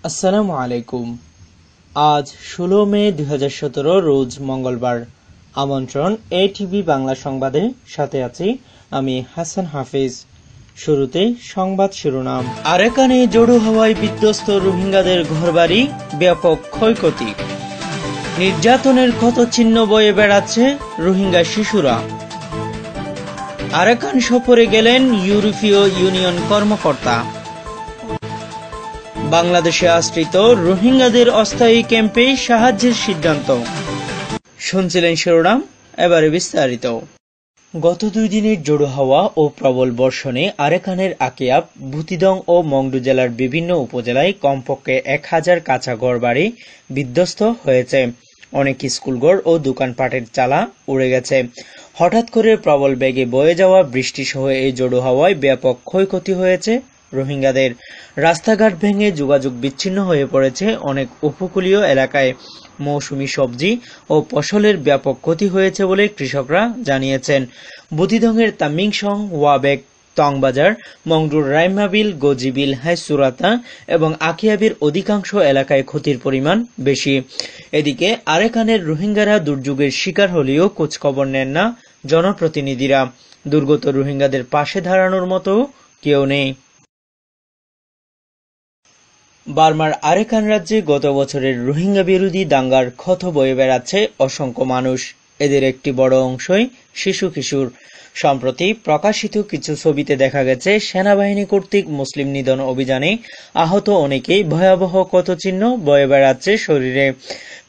আসসালামু আলাইকুম। আজ 16 মে 2017 রোজ মঙ্গলবার। আমন্ত্রণ এটিভি বাংলা সংবাদে, সাথে আছি আমি হাসান হাফিজ। শুরুতে সংবাদ শিরোনাম। আরাকানে জড়ো হওয়ায় বিধ্বস্ত রোহিঙ্গাদের ঘরবাড়ি, ব্যাপক ক্ষয়ক্ষতি। নির্যাতনের ক্ষতচিহ্ন বয়ে বেড়াচ্ছে রোহিঙ্গা শিশুরা। আরাকান সফরে গেলেন ইউরোপীয় ইউনিয়ন কর্মকর্তা। বাংলাদেশে আশ্রিত রোহিঙ্গাদের অস্থায়ী ক্যাম্পে সাহায্যের সিদ্ধান্ত। শুনছিলেন শিরোনাম, এবারে বিস্তারিত। গত 2 দিনের জোড়ো হাওয়া ও প্রবল বর্ষণে আরাকানের আকিয়াব, বুতিদং ও মংডু জেলার বিভিন্ন উপজেলায় কমপক্ষে 1000 কাঁচা ঘরবাড়ি বিধ্বস্ত হয়েছে। অনেক স্কুলঘর ও দোকানপাটের চালা উড়ে গেছে। হঠাৎ করে প্রবল বেগে বয়ে যাওয়া বৃষ্টি সহ এই জোড়ো হাওয়ায় ব্যাপক ক্ষয়ক্ষতি হয়েছে রোহিঙ্গাদের। রাস্তাঘাট ভেঙে যোগাযোগ বিচ্ছিন্ন হয়ে পড়েছে অনেক উপকূলীয় এলাকায়। মৌসুমী সবজি ও ফসলের ব্যাপক ক্ষতি হয়েছে বলে কৃষকরা জানিয়েছেন। বুতিদংয়ের তামিংসং, ওয়াবেক, টংবাজার, মংডুর রাইমাবিল, গজিবিল, হাইসুরাতা এবং আকিয়াবির অধিকাংশ এলাকায় ক্ষতির পরিমাণ বেশি। এদিকে আরাকানের রোহিঙ্গারা দুর্যোগের শিকার হলেও খোঁজখবর নেন না জনপ্রতিনিধিরা। দুর্গত রোহিঙ্গাদের পাশে দাঁড়ানোর মতো কেউ নেই। বার্মার আরাকান রাজ্যে গত বছরের রোহিঙ্গা বিরোধী দাঙ্গার ক্ষত বয়ে বেড়াচ্ছে অসংখ্য মানুষ। এদের একটি বড় অংশই শিশু কিশোর। সম্প্রতি প্রকাশিত কিছু ছবিতে দেখা গেছে সেনাবাহিনী কর্তৃক মুসলিম নিধন অভিযানে আহত অনেকেই ভয়াবহ ক্ষতচিহ্ন বয়ে বেড়াচ্ছে শরীরে।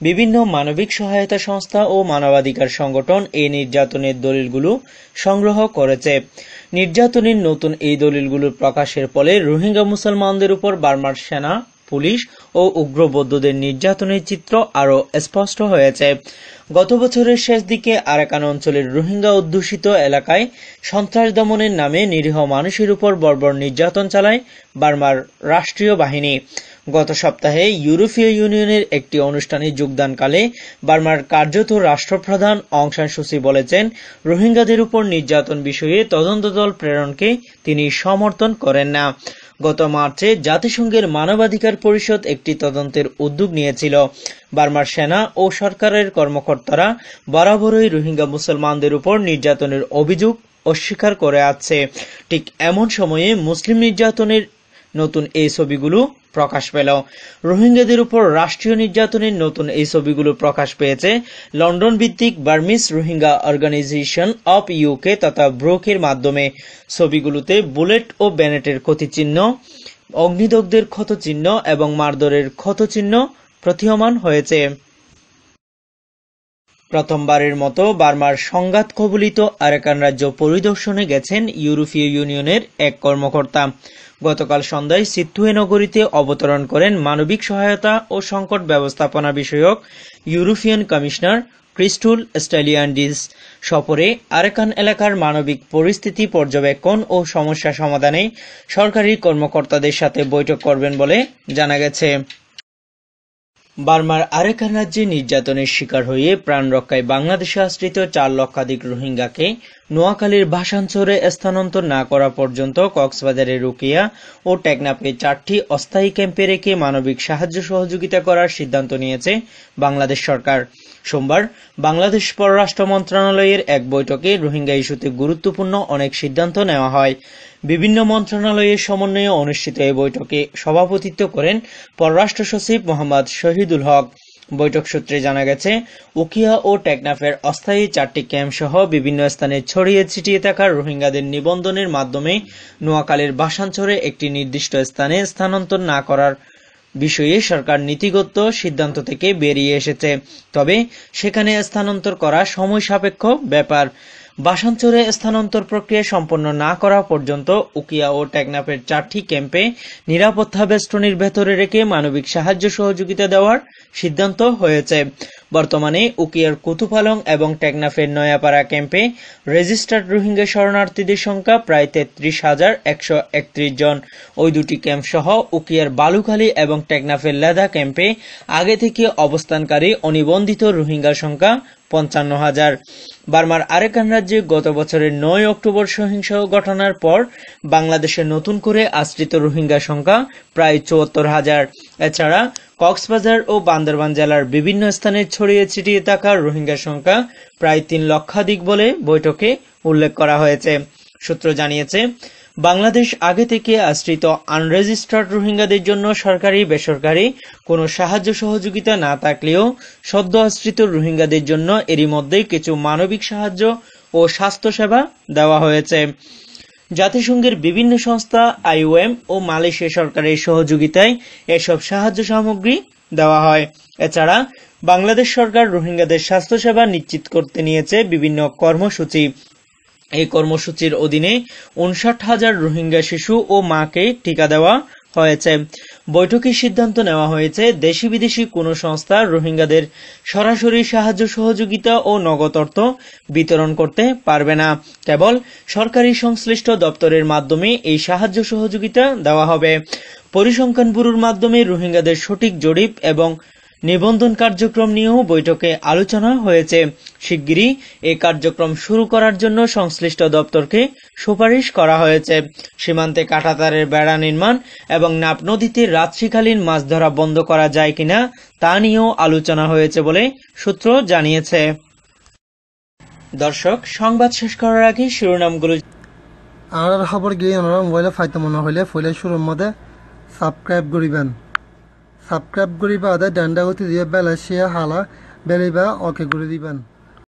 বিভিন্ন মানবিক সহায়তা সংস্থা ও মানবাধিকার সংগঠন এই নির্যাতনের দলিলগুলো সংগ্রহ করেছে। নির্যাতনের নতুন এই দলিলগুলো প্রকাশের ফলে রোহিঙ্গা মুসলমানদের উপর বার্মার সেনা, পুলিশ ও উগ্রবৌদ্ধদের নির্যাতনের চিত্র আরও স্পষ্ট হয়েছে। গত বছরের শেষ দিকে আরাকান অঞ্চলের রোহিঙ্গা অধ্যুষিত এলাকায় সন্ত্রাস দমনের নামে নিরীহ মানুষের উপর বর্বর নির্যাতন চালায় বার্মার রাষ্ট্রীয় বাহিনী। গত সপ্তাহে ইউরোপীয় ইউনিয়নের একটি অনুষ্ঠানে যোগদানকালে বার্মার কার্যত রাষ্ট্রপ্রধান অং সান সু চি বলেছেন, রোহিঙ্গাদের উপর নির্যাতন বিষয়ে তদন্ত দল প্রেরণকে তিনি সমর্থন করেন না। গত মার্চে জাতিসংঘের মানবাধিকার পরিষদ একটি তদন্তের উদ্যোগ নিয়েছিল। বার্মার সেনা ও সরকারের কর্মকর্তারা বরাবরই রোহিঙ্গা মুসলমানদের উপর নির্যাতনের অভিযোগ অস্বীকার করে আসছে। ঠিক এমন সময়ে মুসলিম নির্যাতনের নতুন এই ছবিগুলো প্রকাশ পেল। রোহিঙ্গাদের উপর রাষ্ট্রীয় নির্যাতনের নতুন এই ছবিগুলো প্রকাশ পেয়েছে লন্ডন ভিত্তিক Burmese Rohingya organisation of UK তথা ব্রোকের মাধ্যমে। ছবিগুলোতে বুলেট ও ব্যানেটের ক্ষতচিহ্ন, অগ্নিদগ্ধের ক্ষতচিহ্ন এবং মারধরের ক্ষতচিহ্ন প্রতীয়মান হয়েছে। প্রথমবারের মতো বার্মার সংঘাত কবলিত আরাকান রাজ্য পরিদর্শনে গেছেন ইউরোপীয় ইউনিয়নের এক কর্মকর্তা। গতকাল সন্ধ্যায় সিথুয়ে নগরীতে অবতরণ করেন মানবিক সহায়তা ও সংকট ব্যবস্থাপনা বিষয়ক ইউরোপিয়ান কমিশনার ক্রিস্টুল স্টাইলিয়ান্ডিস। সফরে আরাকান এলাকার মানবিক পরিস্থিতি পর্যবেক্ষণ ও সমস্যা সমাধানে সরকারি কর্মকর্তাদের সাথে বৈঠক করবেন বলে জানা গেছে। বার্মার আরাকান রাজ্যে নির্যাতনের শিকার হয়ে প্রাণ রক্ষায় বাংলাদেশে আশ্রিত 4 লক্ষাধিক রোহিঙ্গাকে নোয়াখালীর ভাসানচরে স্থানান্তর না করা পর্যন্ত কক্সবাজারের রুকিয়া ও টেকনাফে 4টি অস্থায়ী ক্যাম্পে রেখে মানবিক সাহায্য সহযোগিতা করার সিদ্ধান্ত নিয়েছে বাংলাদেশ সরকার। সোমবার বাংলাদেশ পররাষ্ট্র মন্ত্রণালয়ের এক বৈঠকে রোহিঙ্গা ইস্যুতে গুরুত্বপূর্ণ অনেক সিদ্ধান্ত নেওয়া হয়। বিভিন্ন মন্ত্রণালয়ের সমন্বয়ে অনুষ্ঠিত এই বৈঠকে সভাপতিত্ব করেন পররাষ্ট্র সচিব মোহাম্মদ শহীদুল হক। বৈঠক সূত্রে জানা গেছে, উখিয়া ও টেকনাফের অস্থায়ী 4টি ক্যাম্প সহ বিভিন্ন স্থানে ছড়িয়ে ছিটিয়ে থাকা রোহিঙ্গাদের নিবন্ধনের মাধ্যমে নোয়াখালীর ভাসানচরে একটি নির্দিষ্ট স্থানে স্থানান্তর না করার বিষয়ে সরকার নীতিগত সিদ্ধান্ত থেকে বেরিয়ে এসেছে। তবে সেখানে স্থানান্তর করা সময় সাপেক্ষ ব্যাপার। ভাসানচরে স্থানান্তর প্রক্রিয়া সম্পন্ন না করা পর্যন্ত উকিয়া ও টেকনাফের 4টি ক্যাম্পে নিরাপত্তা বেষ্টনীর ভেতরে রেখে মানবিক সাহায্য সহযোগিতা দেওয়ার সিদ্ধান্ত হয়েছে। বর্তমানে উকিয়ার কুতুপালং এবং টেকনাফের নয়াপাড়া ক্যাম্পে রেজিস্টার্ড রোহিঙ্গা শরণার্থীদের সংখ্যা প্রায় 33,131 জন। ওই দুটি ক্যাম্প সহ উকিয়ার বালুখালী এবং টেকনাফের লেদা ক্যাম্পে আগে থেকে অবস্থানকারী অনিবন্ধিত রোহিঙ্গার সংখ্যা 55,000। বার্মার আরাকান রাজ্যে গত বছরের 9 অক্টোবর সহিংস ঘটনার পর বাংলাদেশে নতুন করে আশ্রিত রোহিঙ্গা সংখ্যা প্রায় ৭৪,০০০। এছাড়া কক্সবাজার ও বান্দরবান জেলার বিভিন্ন স্থানে ছড়িয়ে ছিটিয়ে থাকা রোহিঙ্গা সংখ্যা প্রায় ৩ লক্ষাধিক বলে বৈঠকে উল্লেখ করা হয়েছে। সূত্র জানিয়েছে, বাংলাদেশ আগে থেকে আশ্রিত আনরেজিস্টার্ড রোহিঙ্গাদের জন্য সরকারি বেসরকারি কোনো সাহায্য সহযোগিতা না থাকলেও সদ্য আশ্রিত রোহিঙ্গাদের জন্য এরই মধ্যে কিছু মানবিক সাহায্য ও স্বাস্থ্যসেবা দেওয়া হয়েছে। জাতিসংঘের বিভিন্ন সংস্থা, IOM ও মালয়েশিয়া সরকারের সহযোগিতায় এসব সাহায্য সামগ্রী দেওয়া হয়। এছাড়া বাংলাদেশ সরকার রোহিঙ্গাদের স্বাস্থ্যসেবা নিশ্চিত করতে নিয়েছে বিভিন্ন কর্মসূচি। এই কর্মসূচির অধীনে ৫৯,০০০ রোহিঙ্গা শিশু ও মাকে টিকা দেওয়া হয়েছে। বৈঠকে সিদ্ধান্ত নেওয়া হয়েছে, দেশি বিদেশি কোনো সংস্থা রোহিঙ্গাদের সরাসরি সাহায্য সহযোগিতা ও নগদ অর্থ বিতরণ করতে পারবে না। কেবল সরকারি সংশ্লিষ্ট দপ্তরের মাধ্যমে এই সাহায্য সহযোগিতা দেওয়া হবে। পরিসংখ্যান ব্যুরোর মাধ্যমে রোহিঙ্গাদের সঠিক জরিপ এবং নিবন্ধন কার্যক্রম নিয়েও বৈঠকে আলোচনা হয়েছে। শিগগিরই এই কার্যক্রম শুরু করার জন্য সংশ্লিষ্ট দপ্তরকে সুপারিশ করা হয়েছে। সীমান্তে কাঁটাতারের বেড়া নির্মাণ এবং নাপ নদীতে রাত্রিকালীন মাছ ধরা বন্ধ করা যায় কিনা তা নিয়েও আলোচনা হয়েছে বলে সূত্র জানিয়েছে। দর্শক, সংবাদ শেষ করার আগে শিরোনামগুলো আর খবর গিয়ে ওনারা মোবাইলে ফাইতে মনে হইলে ফইলে শুরুর মধ্যে সাবস্ক্রাইব করিবেন। সাবস্ক্রাইব করিবা আদা ডান্ডা গতি দিয়ে বেলা শিয়া হালা বেলিবা ওকে করে দিবেন।